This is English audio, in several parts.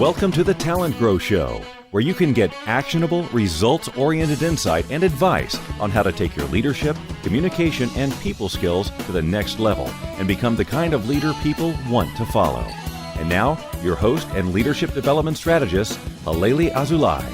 Welcome to the TalentGrow Show, where you can get actionable, results-oriented insight and advice on how to take your leadership, communication, and people skills to the next level and become the kind of leader people want to follow. And now, your host and leadership development strategist, Halelly Azulay.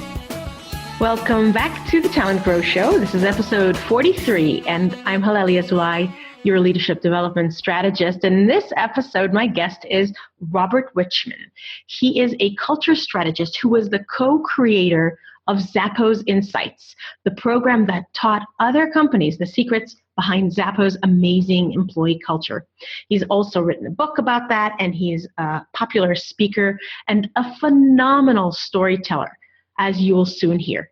Welcome back to the TalentGrow Show. This is episode 43, and I'm Halelly Azulay, your leadership development strategist. And in this episode, my guest is Robert Richman. He is a culture strategist who was the co-creator of Zappos Insights, the program that taught other companies the secrets behind Zappos' amazing employee culture. He's also written a book about that, and he's a popular speaker and a phenomenal storyteller, as you will soon hear.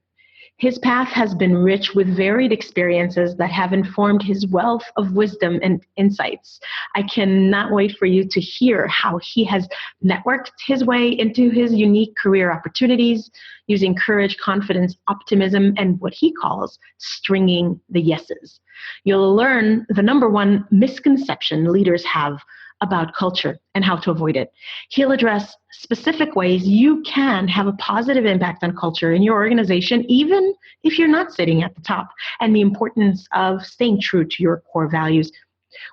His path has been rich with varied experiences that have informed his wealth of wisdom and insights. I cannot wait for you to hear how he has networked his way into his unique career opportunities using courage, confidence, optimism, and what he calls stringing the yeses. You'll learn the number one misconception leaders have about culture and how to avoid it. He'll address specific ways you can have a positive impact on culture in your organization, even if you're not sitting at the top, and the importance of staying true to your core values.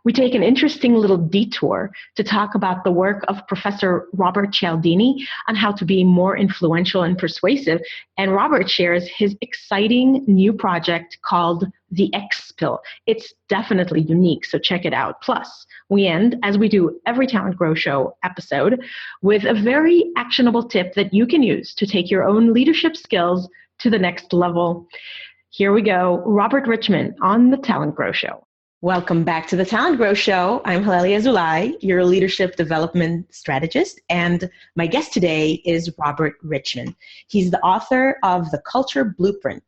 We take an interesting little detour to talk about the work of Professor Robert Cialdini on how to be more influential and persuasive. And Robert shares his exciting new project called the X Pill. It's definitely unique, so check it out. Plus, we end, as we do every TalentGrow Show episode, with a very actionable tip that you can use to take your own leadership skills to the next level. Here we go. Robert Richman on the TalentGrow Show. Welcome back to the TalentGrow Show. I'm Halelly Azulay, your leadership development strategist, and my guest today is Robert Richman. He's the author of The Culture Blueprint,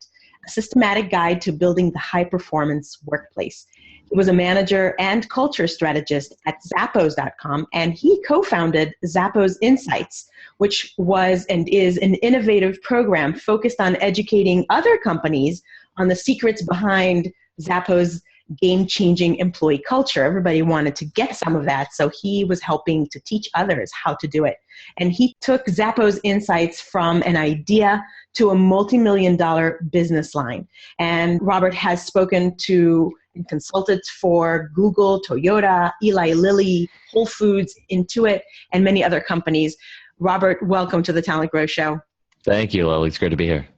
a systematic guide to building the high-performance workplace. He was a manager and culture strategist at Zappos.com, and he co-founded Zappos Insights, which was and is an innovative program focused on educating other companies on the secrets behind Zappos' game-changing employee culture. Everybody wanted to get some of that, so he was helping to teach others how to do it. And he took Zappos Insights from an idea to a multi-million-dollar business line. And Robert has spoken to and consulted for Google, Toyota, Eli Lilly, Whole Foods, Intuit, and many other companies. Robert, welcome to the TalentGrow Show. Thank you, Lily. It's great to be here.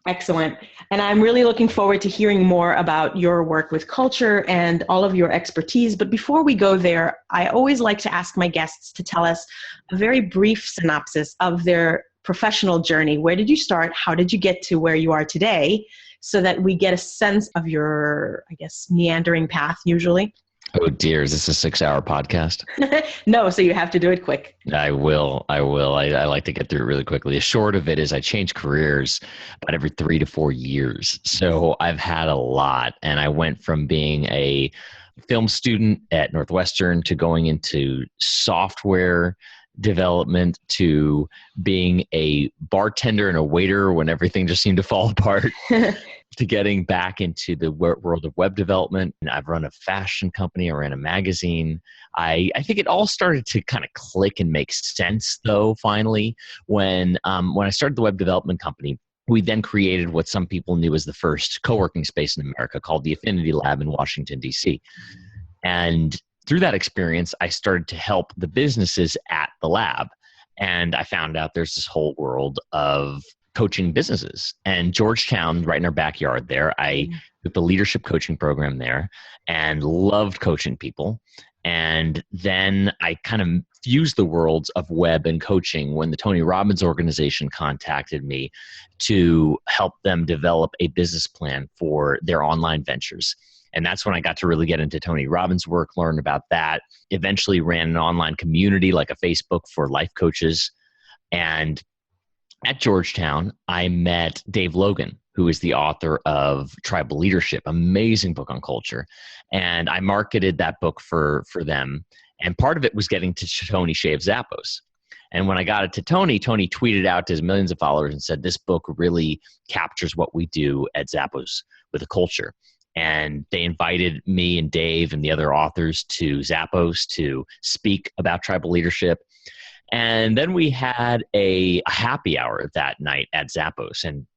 Excellent. And I'm really looking forward to hearing more about your work with culture and all of your expertise. But before we go there, I always like to ask my guests to tell us a very brief synopsis of their professional journey. Where did you start? How did you get to where you are today? So that we get a sense of your, meandering path usually. Oh dear, is this a 6-hour podcast? No, so you have to do it quick. I will. I like to get through it really quickly. The short of it is I change careers about every 3 to 4 years. So I've had a lot. And I went from being a film student at Northwestern to going into software development to being a bartender and a waiter when everything just seemed to fall apart. To getting back into the world of web development. And I've run a fashion company. I ran a magazine. I think it all started to kind of click and make sense, though, finally, when I started the web development company. We then created what some people knew as the first co-working space in America called the Affinity Lab in Washington, D.C. And through that experience, I started to help the businesses at the lab. And I found out there's this whole world of coaching businesses. And Georgetown, right in our backyard there, I took the leadership coaching program there and loved coaching people. And then I kind of fused the worlds of web and coaching when the Tony Robbins organization contacted me to help them develop a business plan for their online ventures. And that's when I got to really get into Tony Robbins' work, learn about that, eventually ran an online community like a Facebook for life coaches. And at Georgetown, I met Dave Logan, who is the author of Tribal Leadership, amazing book on culture. And I marketed that book for them. And part of it was getting to Tony Hsieh of Zappos. And when I got it to Tony, Tony tweeted out to his millions of followers and said, this book really captures what we do at Zappos with a culture. And they invited me and Dave and the other authors to Zappos to speak about tribal leadership. And then we had a happy hour that night at Zappos. And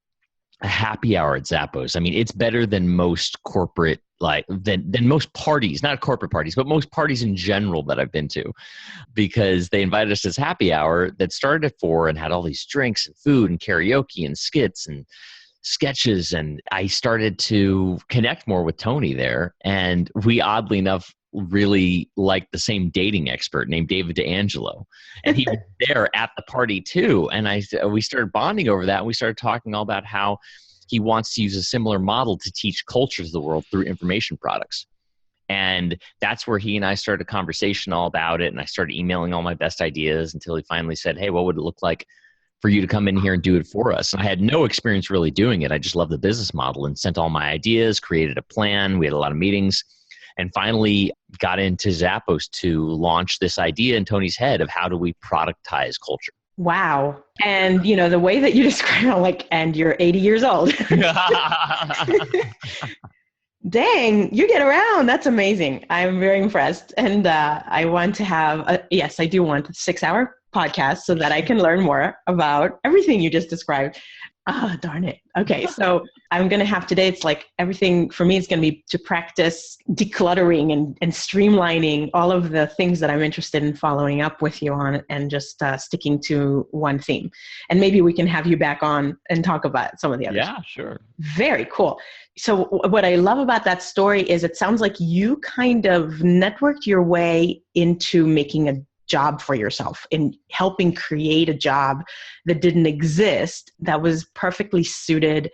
a happy hour at Zappos, I mean, it's better than most corporate, like than most parties, not corporate parties, but most parties in general that I've been to, because they invited us to this happy hour that started at 4 and had all these drinks and food and karaoke and skits and sketches. And I started to connect more with Tony there. And we, oddly enough, really liked the same dating expert named David D'Angelo. And he was there at the party too. And we started bonding over that. And we started talking all about how he wants to use a similar model to teach cultures of the world through information products. And that's where he and I started a conversation all about it. And I started emailing all my best ideas until he finally said, hey, what would it look like for you to come in here and do it for us? And I had no experience really doing it. I just loved the business model and sent all my ideas, created a plan. We had a lot of meetings, and finally got into Zappos to launch this idea in Tony's head of how do we productize culture. Wow. And, the way that you describe it, I'm like, and you're 80 years old. Dang, you get around. That's amazing. I'm very impressed. And I want to have, yes, I do want a 6-hour podcast so that I can learn more about everything you just described. Ah, darn it. Okay, so I'm going to have today, it's like everything for me is going to be to practice decluttering and streamlining all of the things that I'm interested in following up with you on, and just sticking to one theme. And maybe we can have you back on and talk about some of the others. Yeah, sure. Very cool. So what I love about that story is it sounds like you kind of networked your way into making a job for yourself, in helping create a job that didn't exist, that was perfectly suited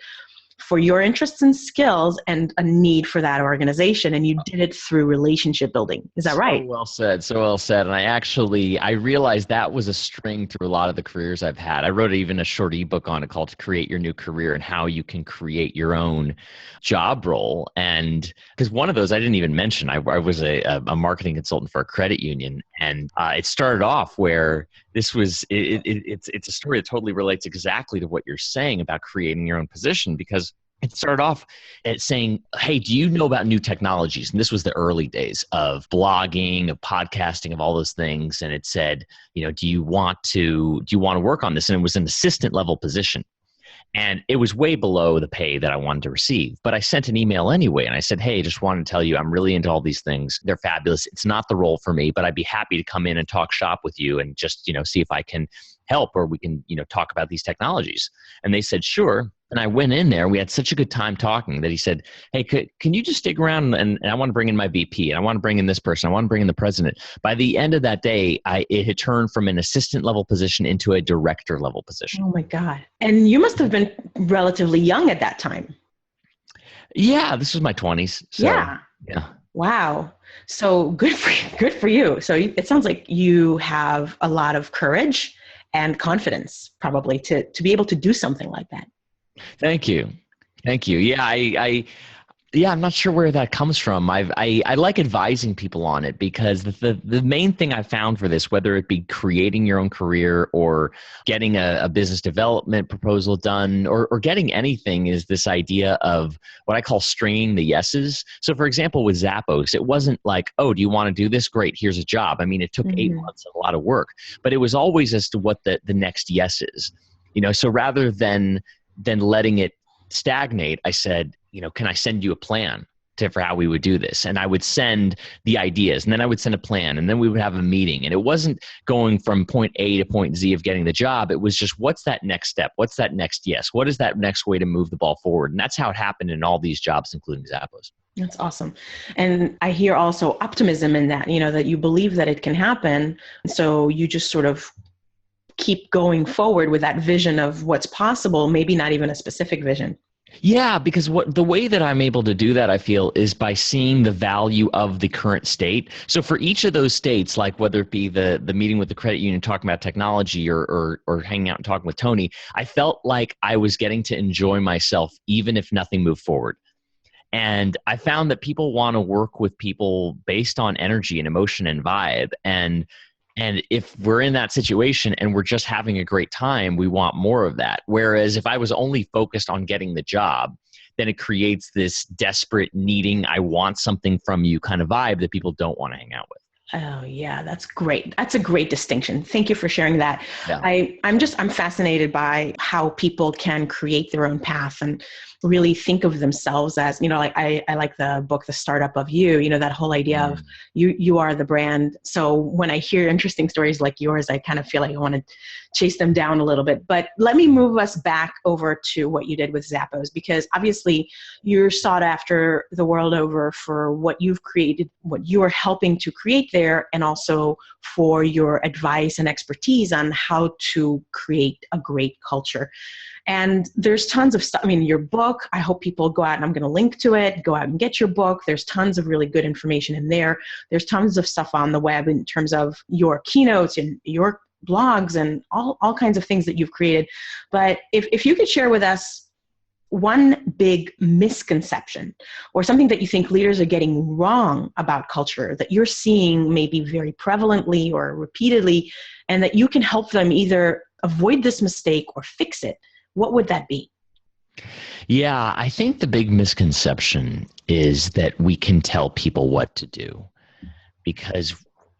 for your interests and skills and a need for that organization. And you did it through relationship building. Is that right? So well said. So well said. And I realized that was a string through a lot of the careers I've had. I wrote even a short ebook on it called Create Your New Career, and how you can create your own job role. And because one of those I didn't even mention, I was a marketing consultant for a credit union. And it started off where this was, it's a story that totally relates exactly to what you're saying about creating your own position, because it started off at saying, hey, do you know about new technologies? And this was the early days of blogging, of podcasting, of all those things. And it said, do you want to work on this? And it was an assistant level position. And it was way below the pay that I wanted to receive. But I sent an email anyway. And I said, hey, just wanted to tell you, I'm really into all these things. They're fabulous. It's not the role for me, but I'd be happy to come in and talk shop with you and just, see if I can help, or we can, talk about these technologies. And they said, sure. And I went in there. We had such a good time talking that he said, hey, can you just stick around? And I want to bring in my VP, and I want to bring in this person. I want to bring in the president. By the end of that day, it had turned from an assistant level position into a director level position. Oh my God. And you must have been relatively young at that time. Yeah, this was my 20s. So, yeah. Wow. So good for you. So it sounds like you have a lot of courage and confidence, probably, to be able to do something like that. Thank you. Yeah, I'm not sure where that comes from. I like advising people on it, because the main thing I found for this, whether it be creating your own career or getting a business development proposal done, or getting anything, is this idea of what I call stringing the yeses. So for example, with Zappos, it wasn't like, oh, do you want to do this? Great, here's a job. I mean, it took 8 months and a lot of work, but it was always as to what the next yes is. So rather than letting it stagnate, I said, can I send you a plan for how we would do this? And I would send the ideas, and then I would send a plan, and then we would have a meeting. And it wasn't going from point A to point Z of getting the job. It was just, what's that next step? What's that next yes? What is that next way to move the ball forward? And that's how it happened in all these jobs, including Zappos. That's awesome. And I hear also optimism in that, that you believe that it can happen. So you just sort of keep going forward with that vision of what's possible, maybe not even a specific vision. Yeah, because the way that I'm able to do that, I feel, is by seeing the value of the current state. So for each of those states, like whether it be the meeting with the credit union talking about technology, or hanging out and talking with Tony, I felt like I was getting to enjoy myself even if nothing moved forward. And I found that people want to work with people based on energy and emotion and vibe. And if we're in that situation and we're just having a great time, we want more of that. Whereas if I was only focused on getting the job, then it creates this desperate needing, I want something from you kind of vibe that people don't want to hang out with. Oh yeah, that's great. That's a great distinction. Thank you for sharing that. Yeah. I'm fascinated by how people can create their own path and really think of themselves as, like I like the book, The Startup of You, that whole idea of you are the brand. So when I hear interesting stories like yours, I kind of feel like I want to chase them down a little bit. But let me move us back over to what you did with Zappos, because obviously you're sought after the world over for what you've created, what you are helping to create there, and also for your advice and expertise on how to create a great culture. And there's tons of stuff. I mean, your book, I hope people go out, and I'm going to link to it, go out and get your book. There's tons of really good information in there. There's tons of stuff on the web in terms of your keynotes and your blogs and all kinds of things that you've created. But if you could share with us one big misconception or something that you think leaders are getting wrong about culture that you're seeing maybe very prevalently or repeatedly, and that you can help them either avoid this mistake or fix it, what would that be? Yeah, I think the big misconception is that we can tell people what to do, because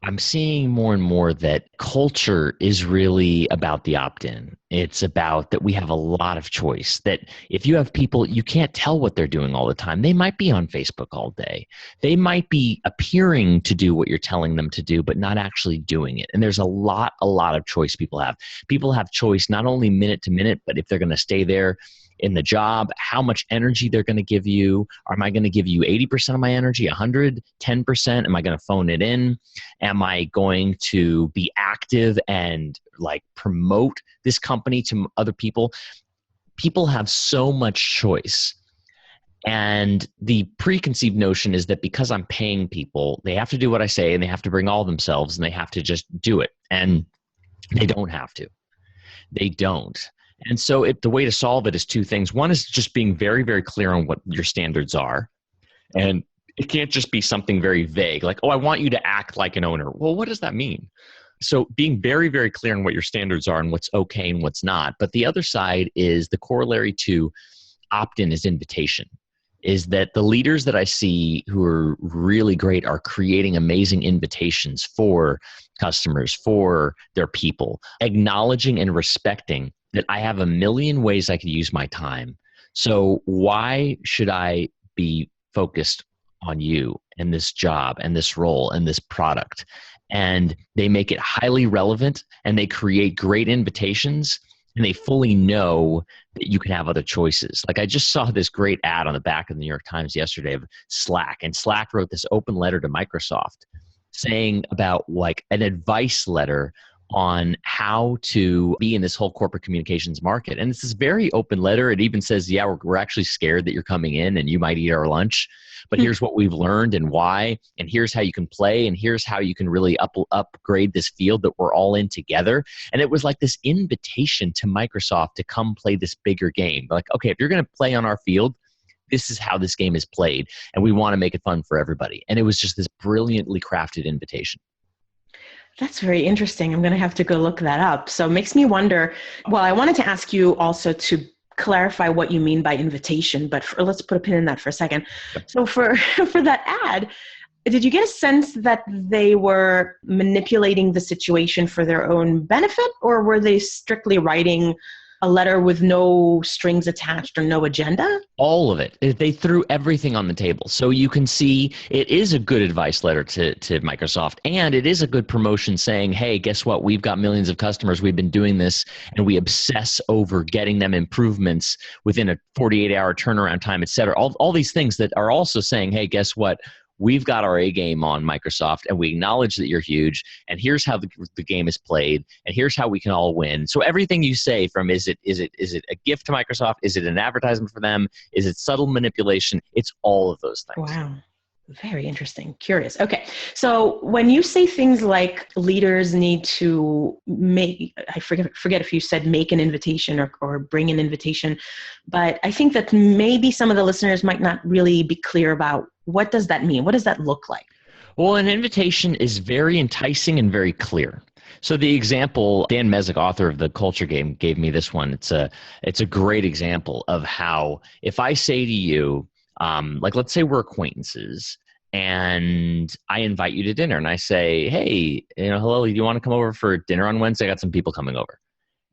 I'm seeing more and more that culture is really about the opt-in. It's about that we have a lot of choice, that if you have people, you can't tell what they're doing all the time. They might be on Facebook all day. They might be appearing to do what you're telling them to do, but not actually doing it. And there's a lot of choice people have. People have choice not only minute to minute, but if they're going to stay there in the job, how much energy they're going to give you. Am I going to give you 80% of my energy, 100, 10%? Am I going to phone it in? Am I going to be active and like promote this company to other people? People have so much choice. And the preconceived notion is that because I'm paying people, they have to do what I say and they have to bring all themselves and they have to just do it. And they don't have to. They don't. And so the way to solve it is two things. One is just being very, very clear on what your standards are. And it can't just be something very vague, like, oh, I want you to act like an owner. Well, what does that mean? So being very, very clear on what your standards are and what's okay and what's not. But the other side is the corollary to opt-in is invitation. Is that the leaders that I see who are really great are creating amazing invitations for customers, for their people, acknowledging and respecting that I have a million ways I could use my time. So why should I be focused on you and this job and this role and this product? And they make it highly relevant and they create great invitations and they fully know that you can have other choices. Like I just saw this great ad on the back of the New York Times yesterday of Slack, and Slack wrote this open letter to Microsoft saying about like an advice letter on how to be in this whole corporate communications market. And it's this very open letter. It even says, yeah, we're actually scared that you're coming in and you might eat our lunch, but here's what we've learned and why, and here's how you can play, and here's how you can really upgrade this field that we're all in together. And it was like this invitation to Microsoft to come play this bigger game. Like, okay, if you're going to play on our field, this is how this game is played, and we want to make it fun for everybody. And it was just this brilliantly crafted invitation. That's very interesting. I'm going to have to go look that up. So it makes me wonder, well, I wanted to ask you also to clarify what you mean by invitation, but let's put a pin in that for a second. So for that ad, did you get a sense that they were manipulating the situation for their own benefit, or were they strictly writing a letter with no strings attached or no agenda? All of it. They threw everything on the table. So you can see it is a good advice letter to Microsoft, and it is a good promotion saying, hey, guess what? We've got millions of customers. We've been doing this, and we obsess over getting them improvements within a 48-hour turnaround time, et cetera. All these things that are also saying, hey, guess what? We've got our A game on Microsoft, and we acknowledge that you're huge, and here's how the game is played, and here's how we can all win. So everything you say, from is it a gift to Microsoft? Is it an advertisement for them? Is it subtle manipulation? It's all of those things. Wow. Very interesting. Curious. Okay. So when you say things like leaders need to make, I forget if you said make an invitation or bring an invitation, but I think that maybe some of the listeners might not really be clear about what does that mean? What does that look like? Well, an invitation is very enticing and very clear. So the example, Dan Mezek, author of The Culture Game, gave me this one. It's a great example of how if I say to you, like let's say we're acquaintances, and I invite you to dinner, and I say, hey, Halelly, do you want to come over for dinner on Wednesday? I got some people coming over.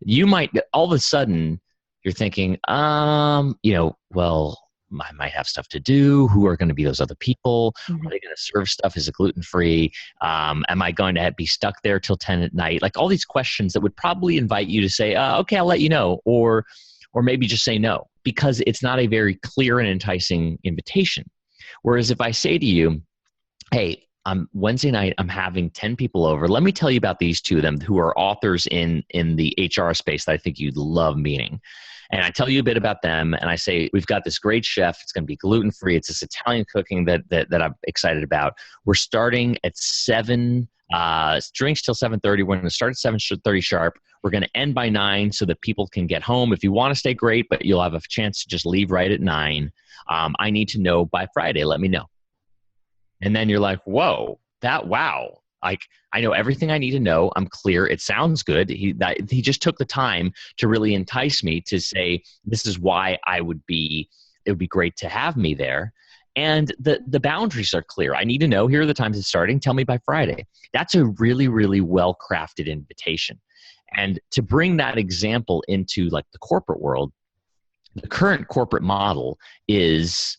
You might, all of a sudden, you're thinking, well, I might have stuff to do. Who are going to be those other people? Are they going to serve stuff? Is it gluten-free? Am I going to be stuck there till 10 at night? Like all these questions that would probably invite you to say, okay, I'll let you know. Or maybe just say no, because it's not a very clear and enticing invitation. Whereas if I say to you, hey, Wednesday night, I'm having 10 people over. Let me tell you about these two of them who are authors in the HR space that I think you'd love meeting. And I tell you a bit about them, and I say, we've got this great chef. It's going to be gluten-free. It's this Italian cooking that I'm excited about. We're starting at 7, drinks till 7:30. We're going to start at 7:30 sharp. We're going to end by 9 so that people can get home. If you want to stay, great, but you'll have a chance to just leave right at 9. I need to know by Friday. Let me know. And then you're like, whoa, wow. Like, I know everything I need to know. I'm clear. It sounds good. He just took the time to really entice me to say, this is why it would be great to have me there. And the boundaries are clear. I need to know, here are the times it's starting. Tell me by Friday. That's a really, really well-crafted invitation. And to bring that example into like the corporate world, the current corporate model is,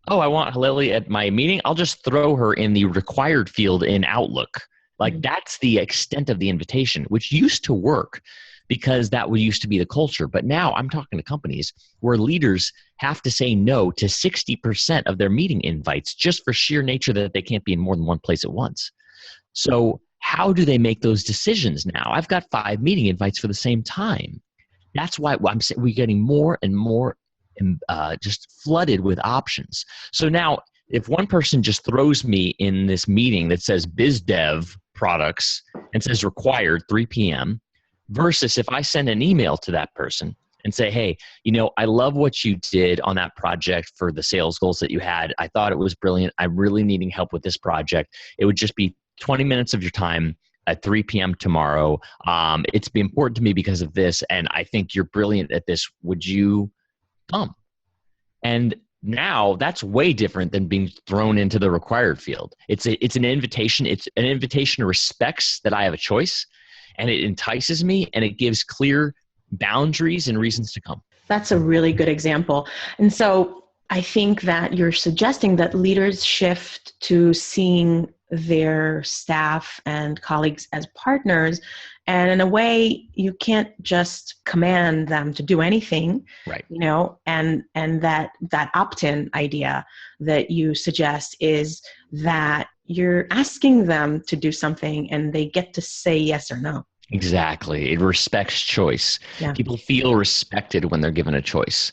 oh, I want Halelly at my meeting. I'll just throw her in the required field in Outlook. Like that's the extent of the invitation, which used to work because that used to be the culture. But now I'm talking to companies where leaders have to say no to 60% of their meeting invites just for sheer nature that they can't be in more than one place at once. So how do they make those decisions now? I've got 5 meeting invites for the same time. That's why I'm saying we're getting more and more just flooded with options. So now if one person just throws me in this meeting that says biz dev products and says required 3 p.m. versus if I send an email to that person and say, hey, I love what you did on that project for the sales goals that you had. I thought it was brilliant. I'm really needing help with this project. It would just be 20 minutes of your time at 3 p.m. tomorrow. It's been important to me because of this, and I think you're brilliant at this. Would you come? And now that's way different than being thrown into the required field. It's an invitation. It's an invitation respects that I have a choice, and it entices me, and it gives clear boundaries and reasons to come. That's a really good example. And so I think that you're suggesting that leaders shift to seeing their staff and colleagues as partners. And in a way, you can't just command them to do anything, right? And that opt-in idea that you suggest is that you're asking them to do something and they get to say yes or no. Exactly. It respects choice. Yeah. People feel respected when they're given a choice.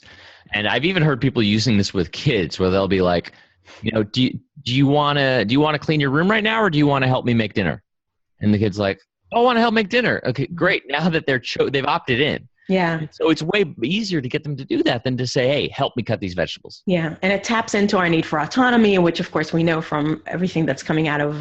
And I've even heard people using this with kids where they'll be like, do you want to clean your room right now, or do you want to help me make dinner? And the kid's like, oh, I want to help make dinner. Okay, great. Now that they've opted in. Yeah. So it's way easier to get them to do that than to say, hey, help me cut these vegetables. Yeah. And it taps into our need for autonomy, which of course we know from everything that's coming out of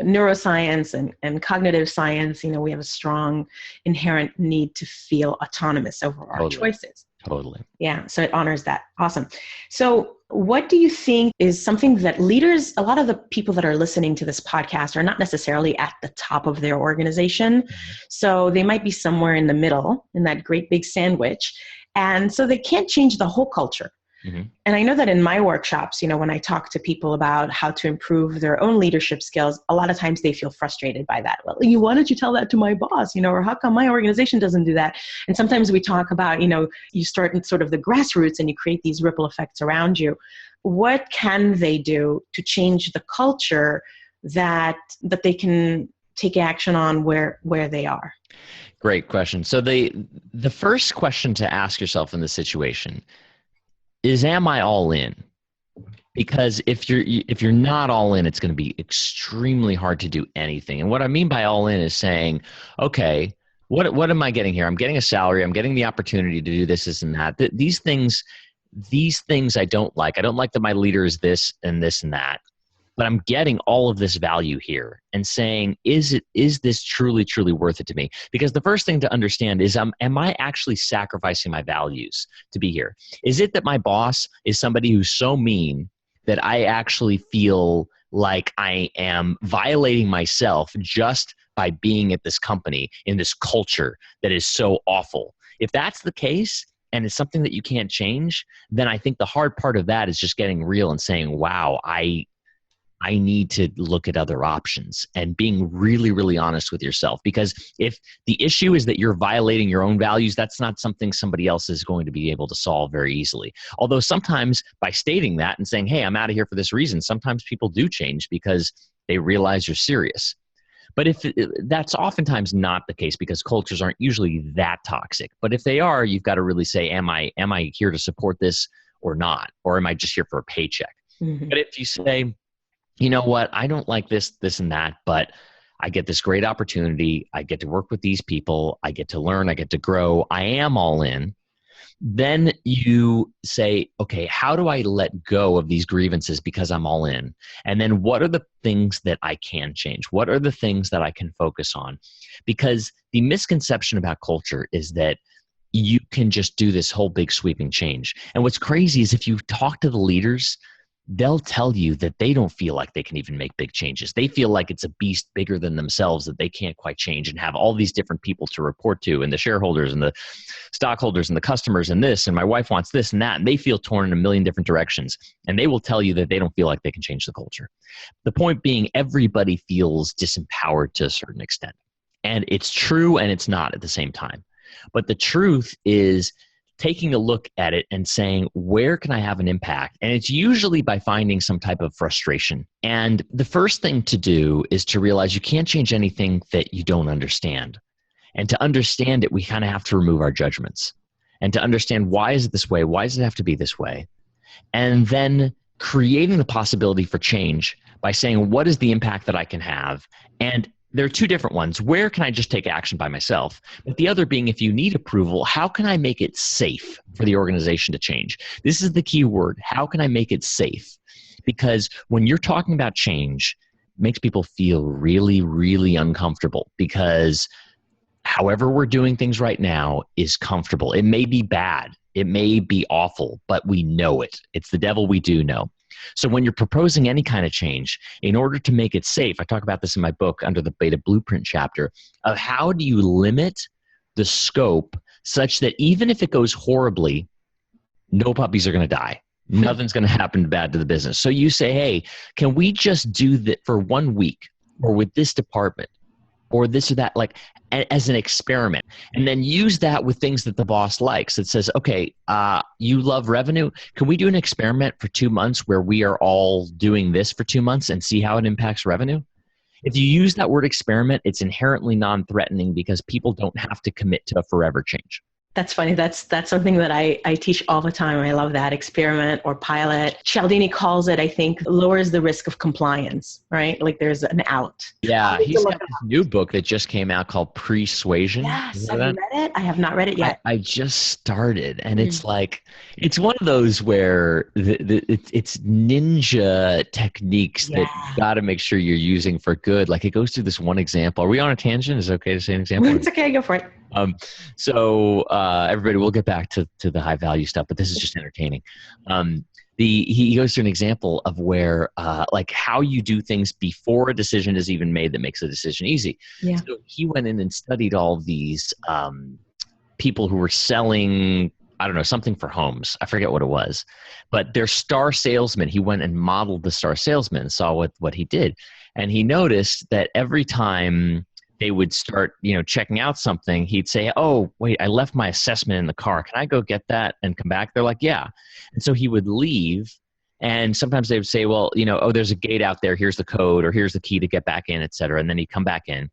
neuroscience and cognitive science. We have a strong inherent need to feel autonomous over our choices. Totally. Yeah. So it honors that. Awesome. So what do you think is something that leaders, a lot of the people that are listening to this podcast are not necessarily at the top of their organization. Mm-hmm. So they might be somewhere in the middle in that great big sandwich. And so they can't change the whole culture. Mm-hmm. And I know that in my workshops, when I talk to people about how to improve their own leadership skills, a lot of times they feel frustrated by that. Well, why don't you tell that to my boss, or how come my organization doesn't do that? And sometimes we talk about, you start in sort of the grassroots and you create these ripple effects around you. What can they do to change the culture that they can take action on where they are? Great question. So the first question to ask yourself in this situation is, am I all in? Because if you're not all in, it's going to be extremely hard to do anything. And what I mean by all in is saying, okay, what am I getting here? I'm getting a salary. I'm getting the opportunity to do this and that. These things I don't like. I don't like that my leader is this and this and that. But I'm getting all of this value here and saying, is this truly, truly worth it to me? Because the first thing to understand is, am I actually sacrificing my values to be here? Is it that my boss is somebody who's so mean that I actually feel like I am violating myself just by being at this company in this culture that is so awful. If that's the case, and it's something that you can't change, then I think the hard part of that is just getting real and saying, wow, I need to look at other options, and being really, really honest with yourself. Because if the issue is that you're violating your own values, that's not something somebody else is going to be able to solve very easily. Although sometimes by stating that and saying, hey, I'm out of here for this reason, sometimes people do change because they realize you're serious. But that's oftentimes not the case, because cultures aren't usually that toxic. But if they are, you've got to really say, am I here to support this or not? Or am I just here for a paycheck? Mm-hmm. But if you say, you know what, I don't like this and that, but I get this great opportunity, I get to work with these people, I get to learn, I get to grow, I am all in, then you say, okay, how do I let go of these grievances because I'm all in? And then what are the things that I can change? What are the things that I can focus on? Because the misconception about culture is that you can just do this whole big sweeping change. And what's crazy is if you talk to the leaders, they'll tell you that they don't feel like they can even make big changes. They feel like it's a beast bigger than themselves that they can't quite change, and have all these different people to report to, and the shareholders and the stockholders and the customers and this, and my wife wants this and that, and they feel torn in a million different directions. And they will tell you that they don't feel like they can change the culture. The point being, everybody feels disempowered to a certain extent. And it's true and it's not at the same time. But the truth is, taking a look at it and saying, where can I have an impact? And it's usually by finding some type of frustration. And the first thing to do is to realize you can't change anything that you don't understand. And to understand it, we kind of have to remove our judgments. And to understand, why is it this way? Why does it have to be this way? And then creating the possibility for change by saying, what is the impact that I can have? And there are two different ones. Where can I just take action by myself? But the other being, if you need approval, how can I make it safe for the organization to change? This is the key word. How can I make it safe? Because when you're talking about change, it makes people feel really, really uncomfortable, because however we're doing things right now is comfortable. It may be bad. It may be awful, but we know it. It's the devil we do know. So when you're proposing any kind of change, in order to make it safe, I talk about this in my book under the Beta Blueprint chapter, of how do you limit the scope such that even if it goes horribly, no puppies are going to die. Nothing's going to happen bad to the business. So you say, hey, can we just do that for 1 week, or with this department, or this or that, like as an experiment, and then use that with things that the boss likes. It says, okay, you love revenue. Can we do an experiment for 2 months where we are all doing this for 2 months and see how it impacts revenue? If you use that word experiment, it's inherently non-threatening, because people don't have to commit to a forever change. That's funny. That's something that I teach all the time. I love that. Experiment or pilot. Cialdini calls it, I think, lowers the risk of compliance, right? Like there's an out. Yeah. He's got this new book that just came out called Pre-suasion. Yes. Have you read it? I have not read it yet. I just started, and it's like, it's one of those where it's ninja techniques that you got to make sure you're using for good. Like it goes through this one example. Are we on a tangent? Is it okay to say an example? It's okay. Go for it. Everybody, we'll get back to the high value stuff, but this is just entertaining. He goes through an example of where, like how you do things before a decision is even made that makes a decision easy. Yeah. So he went in and studied all of these people who were selling, I don't know, something for homes. I forget what it was, but they're star salesmen. He went and modeled the star salesman and saw what he did. And he noticed that every time they would start, checking out something, he'd say, oh, wait, I left my assessment in the car. Can I go get that and come back? They're like, yeah. And so he would leave, and sometimes they would say, well, oh, there's a gate out there. Here's the code, or here's the key to get back in, et cetera. And then he'd come back in,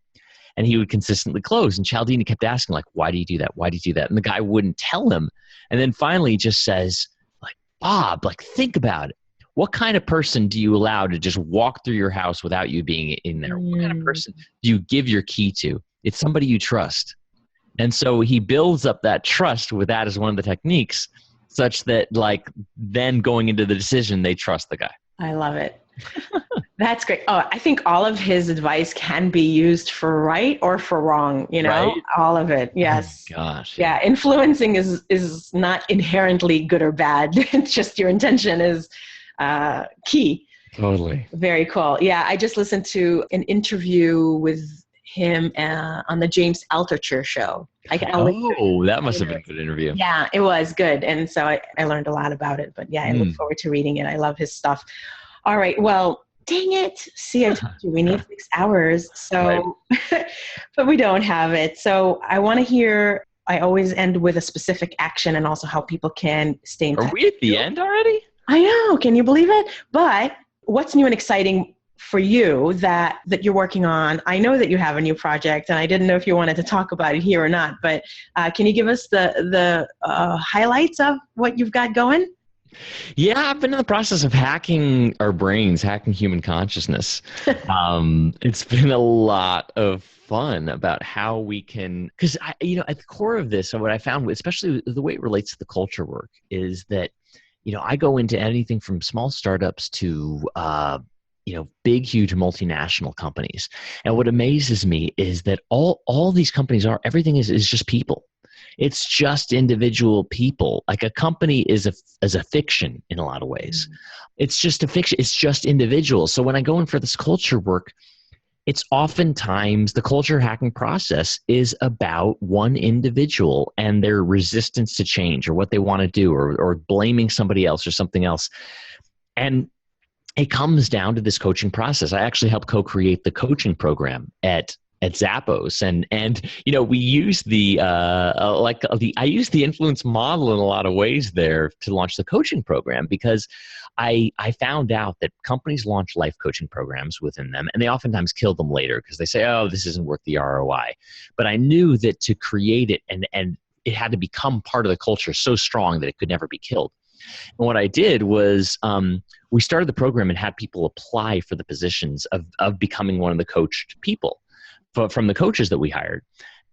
and he would consistently close. And Cialdini kept asking, like, why do you do that? Why do you do that? And the guy wouldn't tell him. And then finally he just says, like, Bob, like, think about it. What kind of person do you allow to just walk through your house without you being in there? What kind of person do you give your key to? It's somebody you trust. And so he builds up that trust with that as one of the techniques, such that like then going into the decision, they trust the guy. I love it. That's great. Oh, I think all of his advice can be used for right or for wrong, right? All of it. Yes. Oh gosh. Yeah. Influencing is not inherently good or bad. It's just your intention is key. Totally. Very cool. Yeah, I just listened to an interview with him on the James Altucher show. That must have been a good interview. Yeah, it was good. And so I learned a lot about it. But yeah, I look forward to reading it. I love his stuff. All right. Well, dang it. See, I told you we need 6 hours. So, right. But we don't have it. So I want to hear, I always end with a specific action and also how people can stay in touch. Are we at the end already? I know. Can you believe it? But what's new and exciting for you that you're working on? I know that you have a new project, and I didn't know if you wanted to talk about it here or not, but can you give us the highlights of what you've got going? Yeah, I've been in the process of hacking our brains, hacking human consciousness. It's been a lot of fun about how we can, because at the core of this, and what I found, especially the way it relates to the culture work, is that I go into anything from small startups to big, huge multinational companies. And what amazes me is that all these companies everything is just people. It's just individual people. Like a company is a fiction in a lot of ways. It's just a fiction. It's just individuals. So when I go in for this culture work, it's oftentimes the culture hacking process is about one individual and their resistance to change or what they want to do or blaming somebody else or something else. And it comes down to this coaching process. I actually helped co-create the coaching program at Zappos, and we use I use the influence model in a lot of ways there to launch the coaching program, because I found out that companies launch life coaching programs within them, and they oftentimes kill them later because they say, oh, this isn't worth the ROI. But I knew that to create it and it had to become part of the culture so strong that it could never be killed. And what I did was we started the program and had people apply for the positions of becoming one of the coached people from the coaches that we hired.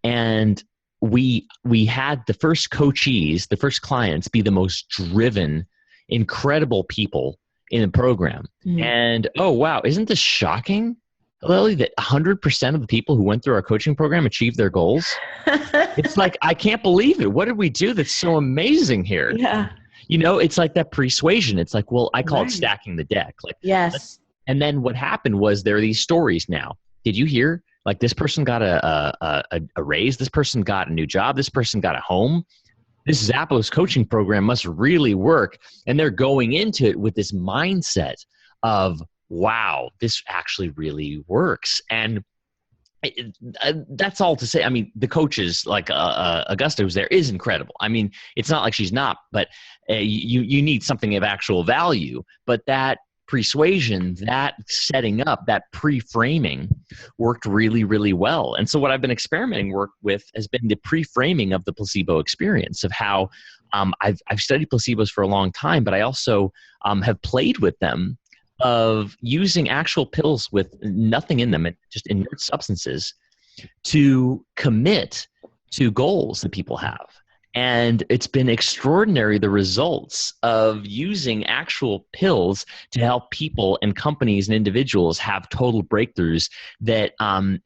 And we had the first coachees, the first clients, be the most driven, incredible people in the program. And oh, wow, isn't this shocking, Lily, that 100% of the people who went through our coaching program achieved their goals? It's like, I can't believe it. What did we do that's so amazing here? Yeah. It's like that persuasion. It's like, well, I call it stacking the deck. Like, yes. And then what happened was there are these stories now. Did you hear? Like, this person got a raise. This person got a new job. This person got a home. This Zappos coaching program must really work. And they're going into it with this mindset of, wow, this actually really works. And that's all to say. I mean, the coaches, like Augusta, who's there, is incredible. I mean, it's not like she's not, but you need something of actual value. But that persuasion, that setting up, that pre-framing worked really, really well. And so what I've been experimenting with has been the pre-framing of the placebo experience, of how I've studied placebos for a long time, but I also have played with them, of using actual pills with nothing in them, just inert substances, to commit to goals that people have. And it's been extraordinary, the results of using actual pills to help people and companies and individuals have total breakthroughs that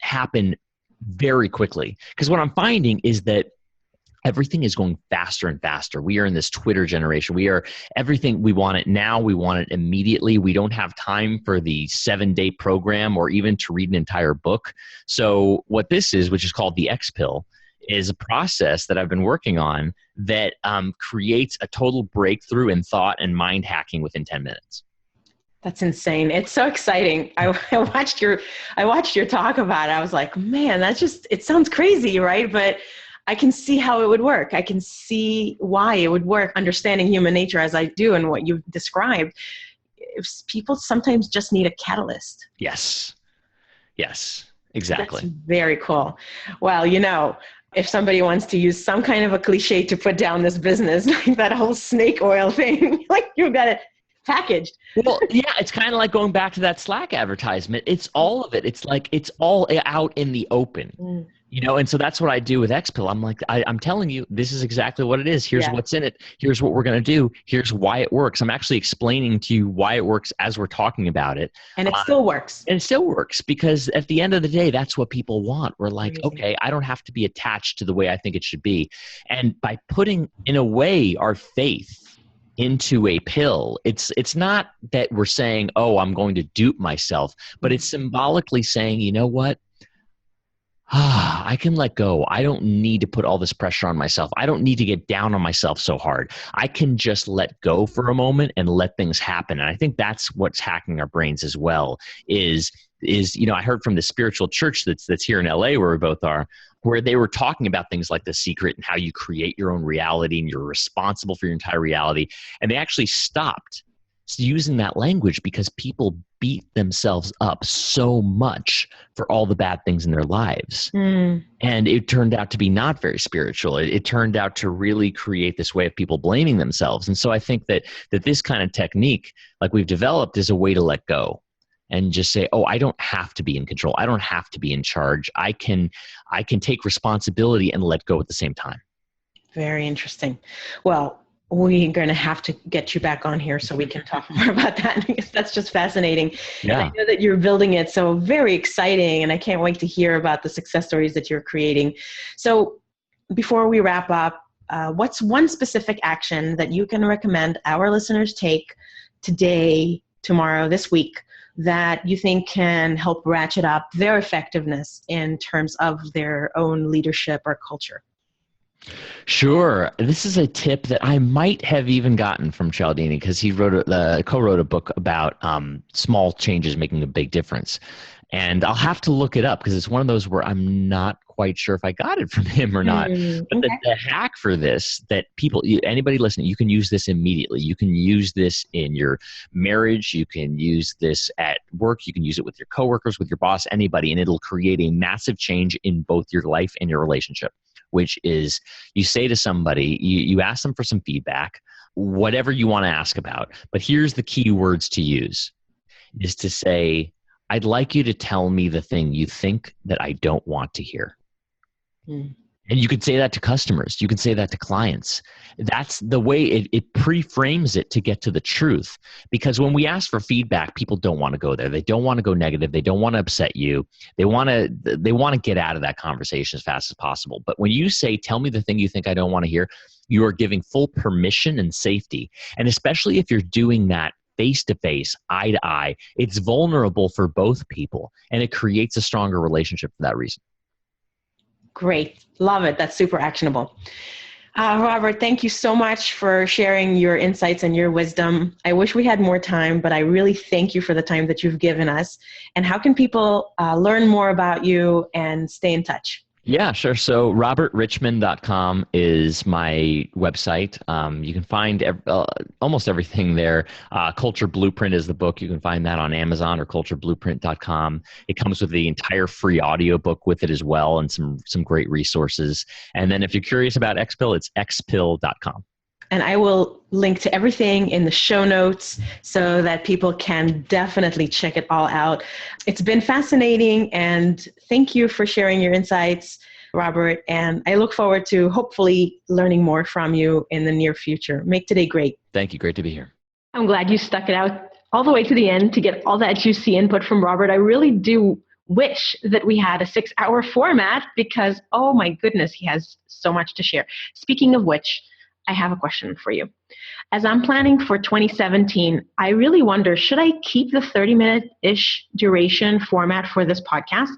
happen very quickly. Because what I'm finding is that everything is going faster and faster. We are in this Twitter generation. Everything, we want it now. We want it immediately. We don't have time for the 7-day program or even to read an entire book. So what this is, which is called the X pill, is a process that I've been working on that creates a total breakthrough in thought and mind hacking within 10 minutes. That's insane. It's so exciting. I watched your talk about it. I was like, man, it sounds crazy, right? But I can see how it would work. I can see why it would work, understanding human nature as I do and what you've described. If people sometimes just need a catalyst. Yes, exactly. That's very cool. Well, if somebody wants to use some kind of a cliche to put down this business, like that whole snake oil thing, like you've got it packaged. Well, yeah, it's kind of like going back to that Slack advertisement. It's all of it. It's like, it's all out in the open. And so that's what I do with XPill. I'm like, I'm telling you, this is exactly what it is. Here's what's in it. Here's what we're going to do. Here's why it works. I'm actually explaining to you why it works as we're talking about it. And it still works. And it still works, because at the end of the day, that's what people want. We're like, okay, I don't have to be attached to the way I think it should be. And by putting, in a way, our faith into a pill. It's not that we're saying, oh, I'm going to dupe myself, but it's symbolically saying, you know what? I can let go. I don't need to put all this pressure on myself. I don't need to get down on myself so hard. I can just let go for a moment and let things happen. And I think that's what's hacking our brains as well is, I heard from the spiritual church that's here in LA where we both are, where they were talking about things like The Secret and how you create your own reality and you're responsible for your entire reality. And they actually stopped using that language because people beat themselves up so much for all the bad things in their lives. And it turned out to be not very spiritual. It turned out to really create this way of people blaming themselves. And so I think that this kind of technique, like we've developed, is a way to let go and just say, oh, I don't have to be in control. I don't have to be in charge. I can take responsibility and let go at the same time. Very interesting. Well, we're going to have to get you back on here so we can talk more about that because that's just fascinating. Yeah. And I know that you're building it, so very exciting, and I can't wait to hear about the success stories that you're creating. So before we wrap up, what's one specific action that you can recommend our listeners take today, tomorrow, this week, that you think can help ratchet up their effectiveness in terms of their own leadership or culture? Sure. This is a tip that I might have even gotten from Cialdini because he co-wrote a book about small changes making a big difference. And I'll have to look it up because it's one of those where I'm not quite sure if I got it from him or not. But Okay. the hack for this that anybody listening, you can use this immediately. You can use this in your marriage. You can use this at work. You can use it with your coworkers, with your boss, anybody, and it'll create a massive change in both your life and your relationship, which is you say to somebody, you ask them for some feedback, whatever you want to ask about. But here's the key words to use is to say, I'd like you to tell me the thing you think that I don't want to hear. And you could say that to customers. You can say that to clients. That's the way it pre-frames it to get to the truth. Because when we ask for feedback, people don't want to go there. They don't want to go negative. They don't want to upset you. They want to get out of that conversation as fast as possible. But when you say, tell me the thing you think I don't want to hear, you are giving full permission and safety. And especially if you're doing that face-to-face, eye-to-eye, it's vulnerable for both people. And it creates a stronger relationship for that reason. Great. Love it. That's super actionable. Robert, thank you so much for sharing your insights and your wisdom. I wish we had more time, but I really thank you for the time that you've given us. And how can people learn more about you and stay in touch? Yeah, sure. So robertrichman.com is my website. You can find almost everything there. Culture Blueprint is the book. You can find that on Amazon or cultureblueprint.com. It comes with the entire free audiobook with it as well and some great resources. And then if you're curious about XPill, it's xpill.com. And I will link to everything in the show notes so that people can definitely check it all out. It's been fascinating, and thank you for sharing your insights, Robert. And I look forward to hopefully learning more from you in the near future. Make today great. Thank you. Great to be here. I'm glad you stuck it out all the way to the end to get all that juicy input from Robert. I really do wish that we had a 6-hour format because, oh my goodness, he has so much to share. Speaking of which, I have a question for you. As I'm planning for 2017, I really wonder, should I keep the 30-minute-ish duration format for this podcast?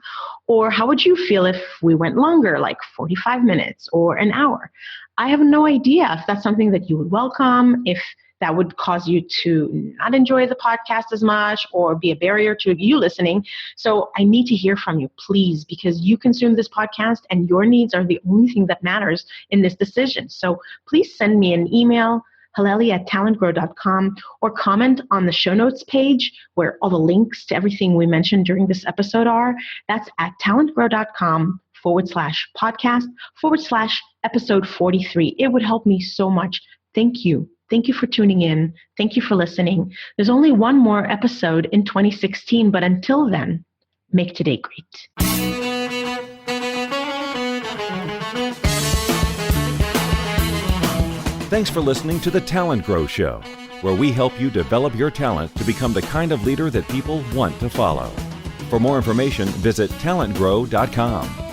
Or how would you feel if we went longer, like 45 minutes or an hour? I have no idea if that's something that you would welcome, if that would cause you to not enjoy the podcast as much or be a barrier to you listening. So I need to hear from you, please, because you consume this podcast and your needs are the only thing that matters in this decision. So please send me an email, halelly@talentgrow.com, or comment on the show notes page where all the links to everything we mentioned during this episode are. That's at talentgrow.com/podcast/episode 43. It would help me so much. Thank you. Thank you for tuning in. Thank you for listening. There's only one more episode in 2016, but until then, make today great. Thanks for listening to the TalentGrow Show, where we help you develop your talent to become the kind of leader that people want to follow. For more information, visit talentgrow.com.